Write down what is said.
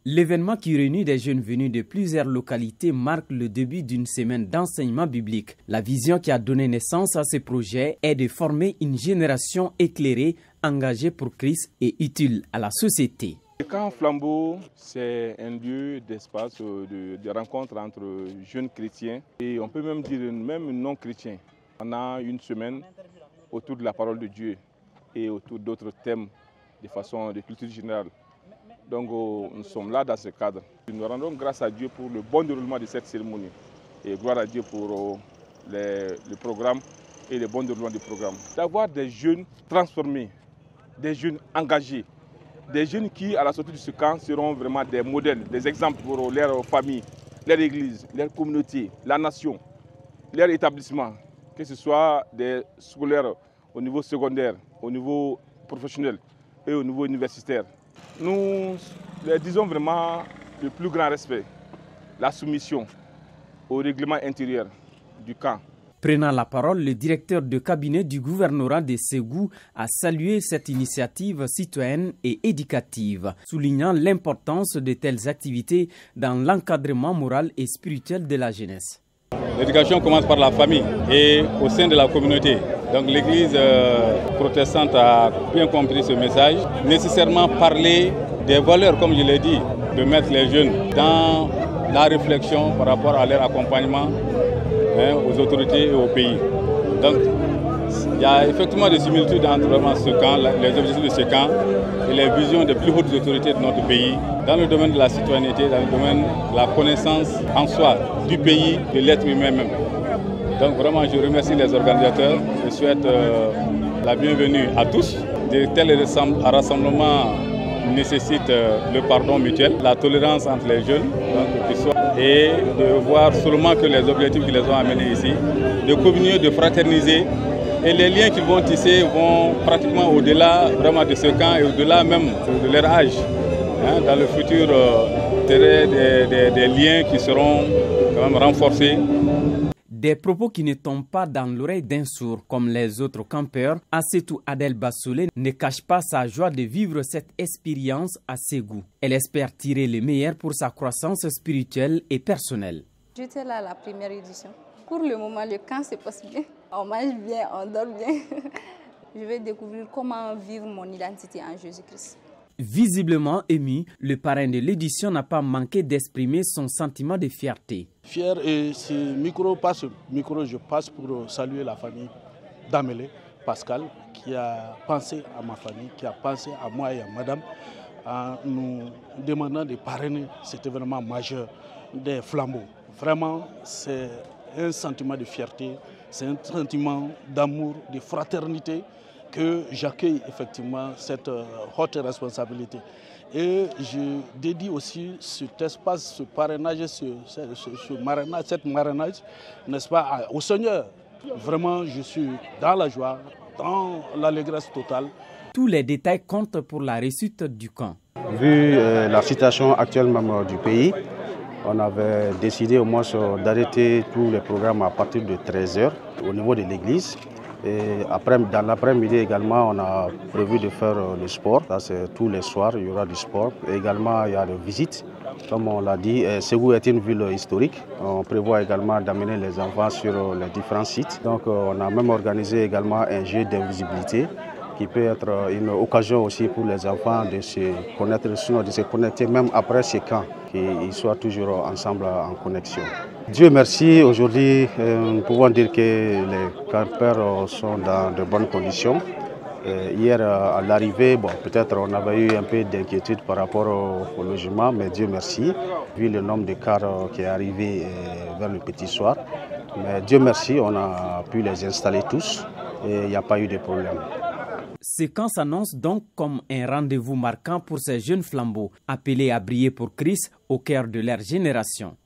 L'événement qui réunit des jeunes venus de plusieurs localités marque le début d'une semaine d'enseignement biblique. La vision qui a donné naissance à ce projet est de former une génération éclairée, engagée pour Christ et utile à la société. Le camp Flambeau, c'est un lieu d'espace, de rencontre entre jeunes chrétiens et on peut même dire même non chrétiens. On a une semaine autour de la parole de Dieu et autour d'autres thèmes de façon de culture générale. Donc nous sommes là dans ce cadre. Nous rendons grâce à Dieu pour le bon déroulement de cette cérémonie et gloire à Dieu pour le programme et le bon déroulement du programme. D'avoir des jeunes transformés, des jeunes engagés, des jeunes qui à la sortie de ce camp seront vraiment des modèles, des exemples pour leur famille, leur église, leur communauté, la nation, leur établissement, que ce soit des scolaires au niveau secondaire, au niveau professionnel et au niveau universitaire. Nous leur disons vraiment le plus grand respect, la soumission au règlement intérieur du camp. Prenant la parole, le directeur de cabinet du gouvernorat de Ségou a salué cette initiative citoyenne et éducative, soulignant l'importance de telles activités dans l'encadrement moral et spirituel de la jeunesse. L'éducation commence par la famille et au sein de la communauté. Donc l'Église protestante a bien compris ce message. Nécessairement parler des valeurs, comme je l'ai dit, de mettre les jeunes dans la réflexion par rapport à leur accompagnement aux autorités et au pays. Donc il y a effectivement des similitudes entre vraiment ce camp, les objectifs de ce camp et les visions des plus hautes autorités de notre pays dans le domaine de la citoyenneté, dans le domaine de la connaissance en soi du pays, de l'être humain même. Donc vraiment je remercie les organisateurs, je souhaite la bienvenue à tous. De tels rassemblements nécessitent le pardon mutuel, la tolérance entre les jeunes et de voir seulement que les objectifs qui les ont amenés ici, de communier, de fraterniser. Et les liens qu'ils vont tisser vont pratiquement au-delà vraiment de ce camp et au-delà même de leur âge. Dans le futur, des liens qui seront quand même renforcés. Des propos qui ne tombent pas dans l'oreille d'un sourd comme les autres campeurs, Assetou Adel Bassolé ne cache pas sa joie de vivre cette expérience à Ségou. Elle espère tirer le meilleur pour sa croissance spirituelle et personnelle. J'étais là à la première édition. Pour le moment, le camp se passe bien. On mange bien, on dort bien. Je vais découvrir comment vivre mon identité en Jésus-Christ. Visiblement ému, le parrain de l'édition n'a pas manqué d'exprimer son sentiment de fierté. Fier et ce micro, je passe pour saluer la famille d'Amélie, Pascal, qui a pensé à ma famille, qui a pensé à moi et à madame, en nous demandant de parrainer cet événement majeur des Flambeaux. Vraiment, c'est un sentiment de fierté, c'est un sentiment d'amour, de fraternité que j'accueille effectivement cette haute responsabilité. Et je dédie aussi cet espace, ce parrainage, cette marrainage, n'est-ce pas, au Seigneur. Vraiment, je suis dans la joie, dans l'allégresse totale. Tous les détails comptent pour la réussite du camp. Vu la situation actuelle même du pays, on avait décidé au moins d'arrêter tous les programmes à partir de 13h au niveau de l'église. Et après, dans l'après-midi également, on a prévu de faire le sport. Ça, c'est tous les soirs, il y aura du sport. Et également, il y a des visites. Comme on l'a dit, Ségou est une ville historique. On prévoit également d'amener les enfants sur les différents sites. Donc, on a même organisé également un jeu d'invisibilité qui peut être une occasion aussi pour les enfants de se connaître, sinon de se connecter même après ces camps, qu'ils soient toujours ensemble en connexion. Dieu merci, aujourd'hui nous pouvons dire que les campeurs sont dans de bonnes conditions. Hier à l'arrivée, peut-être on avait eu un peu d'inquiétude par rapport au logement, mais Dieu merci, vu le nombre de cars qui est arrivé vers le petit soir. Mais Dieu merci, on a pu les installer tous et il n'y a pas eu de problème. Ce camp s'annonce donc comme un rendez-vous marquant pour ces jeunes flambeaux, appelés à briller pour Christ au cœur de leur génération.